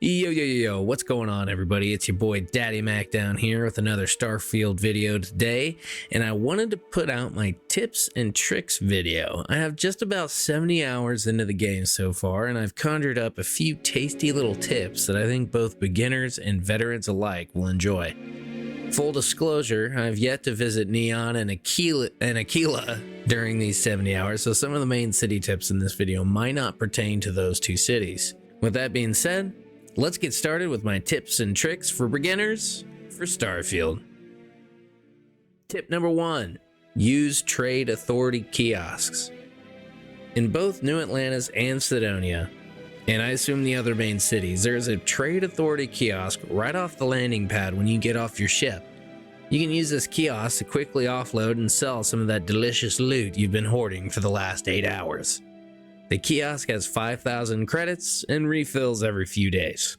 Yo, what's going on, everybody? It's your boy Daddy Mac down here with another Starfield video today, and I wanted to put out my tips and tricks video. I have just about 70 hours into the game so far, and I've conjured up a few tasty little tips that I think both beginners and veterans alike will enjoy. Full disclosure, I've yet to visit Neon and Aquila during these 70 hours, so some of the main city tips in this video might not pertain to those two cities. With that being said, let's get started with my tips and tricks for beginners for Starfield. Tip number 1, use trade authority kiosks. In both New Atlantis and Cydonia, and I assume the other main cities, there's a trade authority kiosk right off the landing pad when you get off your ship. You can use this kiosk to quickly offload and sell some of that delicious loot you've been hoarding for the last 8 hours. The kiosk has 5,000 credits and refills every few days.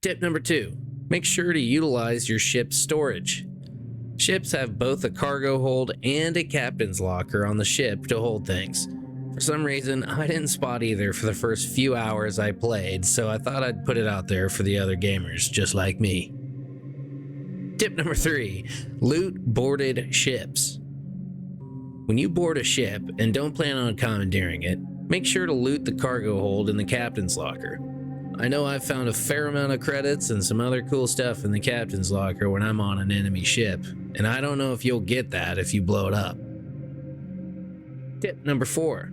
Tip number 2, make sure to utilize your ship's storage. Ships have both a cargo hold and a captain's locker on the ship to hold things. For some reason, I didn't spot either for the first few hours I played, so I thought I'd put it out there for the other gamers just like me. Tip number 3, loot boarded ships. When you board a ship and don't plan on commandeering it, make sure to loot the cargo hold in the captain's locker. I know I've found a fair amount of credits and some other cool stuff in the captain's locker when I'm on an enemy ship, and I don't know if you'll get that if you blow it up. Tip number 4,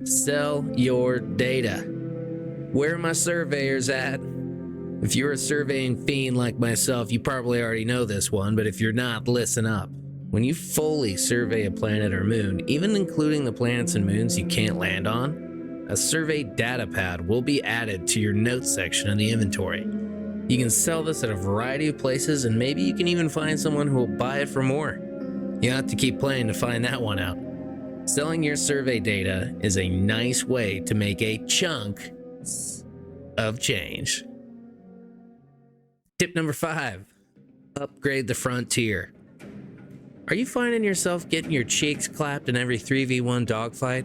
sell your data. Where are my surveyors at? If you're a surveying fiend like myself, you probably already know this one, but if you're not, listen up. When you fully survey a planet or moon, even including the planets and moons you can't land on, a survey data pad will be added to your notes section in the inventory. You can sell this at a variety of places, and maybe you can even find someone who will buy it for more. You'll have to keep playing to find that one out. Selling your survey data is a nice way to make a chunk of change. Tip number 5, upgrade the frontier. Are you finding yourself getting your cheeks clapped in every 3v1 dogfight?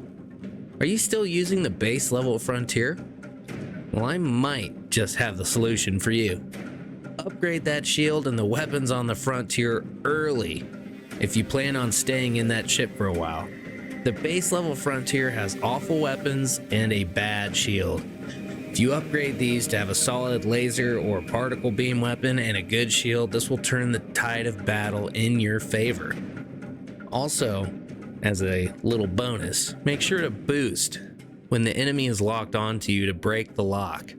Are you still using the base level frontier? Well, I might just have the solution for you. Upgrade that shield and the weapons on the frontier early if you plan on staying in that ship for a while. The base level frontier has awful weapons and a bad shield. If you upgrade these to have a solid laser or particle beam weapon and a good shield, this will turn the tide of battle in your favor. Also, as a little bonus, make sure to boost when the enemy is locked onto you to break the lock.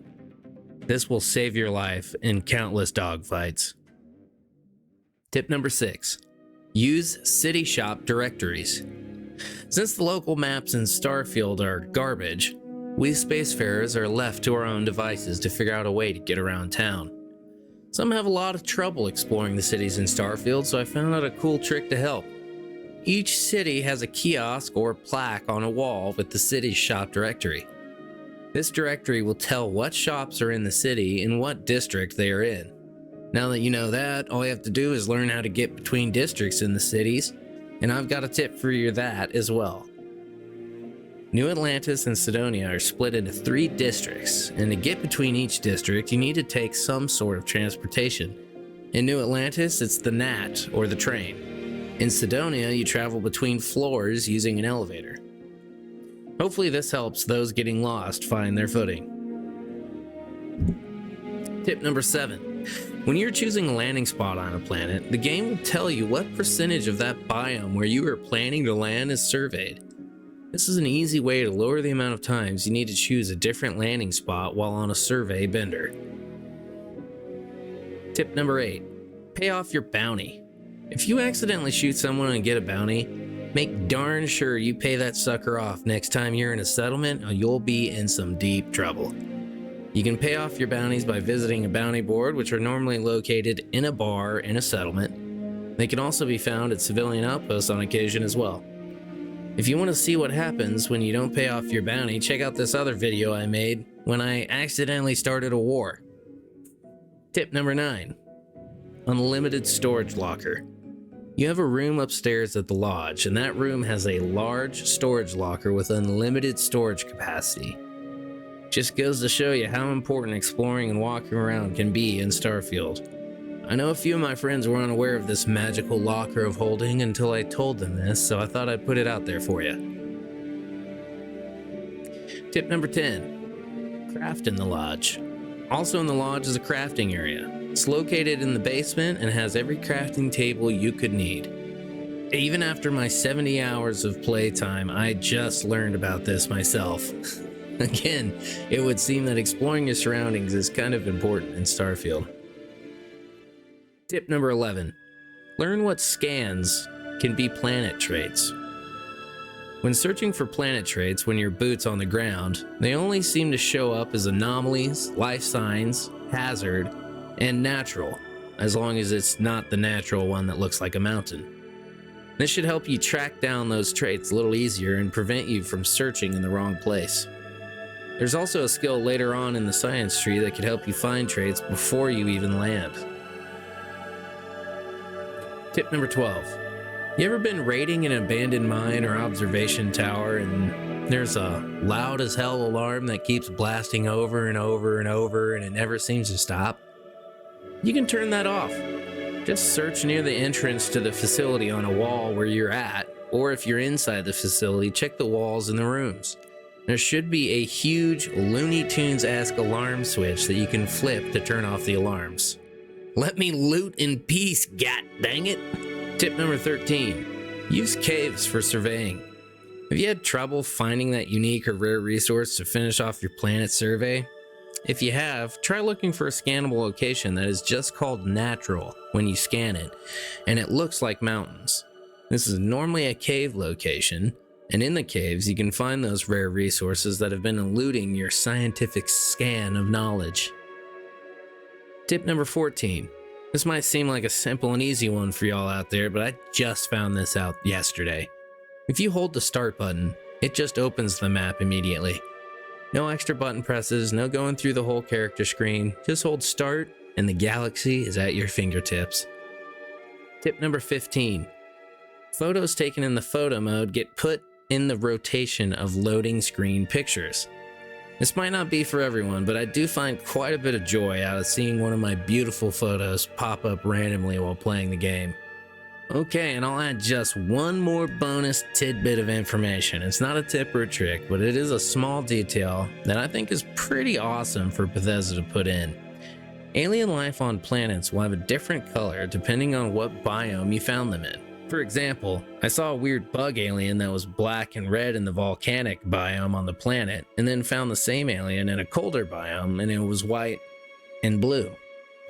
This will save your life in countless dogfights. Tip number 6, use city shop directories. Since the local maps in Starfield are garbage, we spacefarers are left to our own devices to figure out a way to get around town. Some have a lot of trouble exploring the cities in Starfield, so I found out a cool trick to help. Each city has a kiosk or plaque on a wall with the city's shop directory. This directory will tell what shops are in the city and what district they are in. Now that you know that, all you have to do is learn how to get between districts in the cities, and I've got a tip for you that as well. New Atlantis and Cydonia are split into 3 districts, and to get between each district, you need to take some sort of transportation. In New Atlantis, it's the Gnat, or the train. In Cydonia, you travel between floors using an elevator. Hopefully this helps those getting lost find their footing. Tip number 7. When you're choosing a landing spot on a planet, the game will tell you what percentage of that biome where you are planning to land is surveyed. This is an easy way to lower the amount of times you need to choose a different landing spot while on a survey bender. Tip number 8, pay off your bounty. If you accidentally shoot someone and get a bounty, make darn sure you pay that sucker off next time you're in a settlement, or you'll be in some deep trouble. You can pay off your bounties by visiting a bounty board, which are normally located in a bar in a settlement. They can also be found at civilian outposts on occasion as well. If you want to see what happens when you don't pay off your bounty, check out this other video I made when I accidentally started a war. Tip number 9, unlimited storage locker. You have a room upstairs at the lodge, and that room has a large storage locker with unlimited storage capacity. Just goes to show you how important exploring and walking around can be in Starfield. I know a few of my friends were unaware of this magical locker of holding until I told them this, so I thought I'd put it out there for you. Tip number 10. Craft in the lodge. Also in the lodge is a crafting area. It's located in the basement and has every crafting table you could need. Even after my 70 hours of playtime, I just learned about this myself. Again, it would seem that exploring your surroundings is kind of important in Starfield. Tip number 11. Learn what scans can be planet traits. When searching for planet traits when your boot's on the ground, they only seem to show up as anomalies, life signs, hazard, and natural, as long as it's not the natural one that looks like a mountain. This should help you track down those traits a little easier and prevent you from searching in the wrong place. There's also a skill later on in the science tree that could help you find traits before you even land. Tip number 12. You ever been raiding an abandoned mine or observation tower and there's a loud as hell alarm that keeps blasting over and over and over and it never seems to stop? You can turn that off. Just search near the entrance to the facility on a wall where you're at, or if you're inside the facility, check the walls in the rooms. There should be a huge Looney Tunes-esque alarm switch that you can flip to turn off the alarms. Let me loot in peace, god dang it! Tip number 13. Use caves for surveying. Have you had trouble finding that unique or rare resource to finish off your planet survey? If you have, try looking for a scannable location that is just called natural when you scan it, and it looks like mountains. This is normally a cave location, and in the caves you can find those rare resources that have been eluding your scientific scan of knowledge. Tip number 14. This might seem like a simple and easy one for y'all out there, but I just found this out yesterday. If you hold the start button, it just opens the map immediately. No extra button presses, no going through the whole character screen. Just hold start and the galaxy is at your fingertips. Tip number 15. Photos taken in the photo mode get put in the rotation of loading screen pictures. This might not be for everyone, but I do find quite a bit of joy out of seeing one of my beautiful photos pop up randomly while playing the game. Okay, and I'll add just one more bonus tidbit of information. It's not a tip or a trick, but it is a small detail that I think is pretty awesome for Bethesda to put in. Alien life on planets will have a different color depending on what biome you found them in. For example, I saw a weird bug alien that was black and red in the volcanic biome on the planet, and then found the same alien in a colder biome and it was white and blue.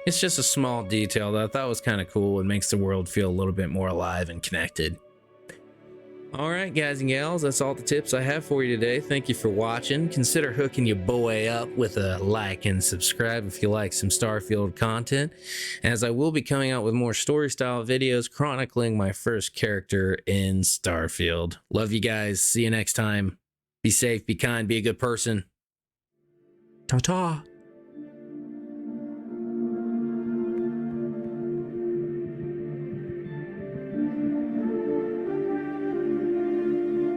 It's just a small detail that I thought was kind of cool and makes the world feel a little bit more alive and connected. Alright guys and gals, that's all the tips I have for you today. Thank you for watching. Consider hooking your boy up with a like and subscribe if you like some Starfield content, as I will be coming out with more story style videos chronicling my first character in Starfield. Love you guys. See you next time. Be safe, be kind, be a good person. Ta-ta.